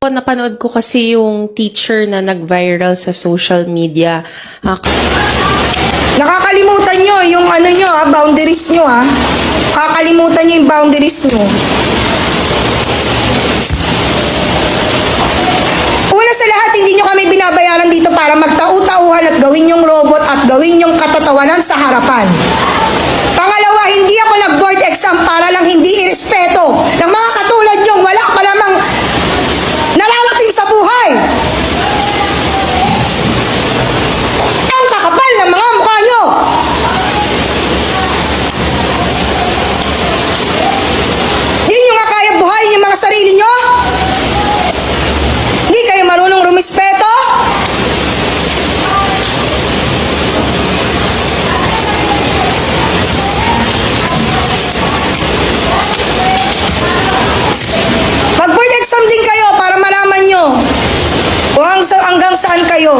Napanood ko kasi yung teacher na nag-viral sa social media. Nakakalimutan nyo yung boundaries nyo Nakakalimutan nyo yung boundaries nyo. Una sa lahat, hindi nyo kami binabayaran dito para magtau-tauhan at gawin yung robot at gawin yung katatawanan sa harapan. Pangalawa, hindi ako nag-board exam para lang hindi irespeto ng mga katulad nyo. Wala pa lamang nararating sa buhay. Ang kakapal ng mga mukha nyo. Hindi nyo nga kaya buhayin yung mga sarili nyo? Hindi kayo marunong rumispeto? Mag-board exam din kayo para malaman nyo kung hanggang saan kayo.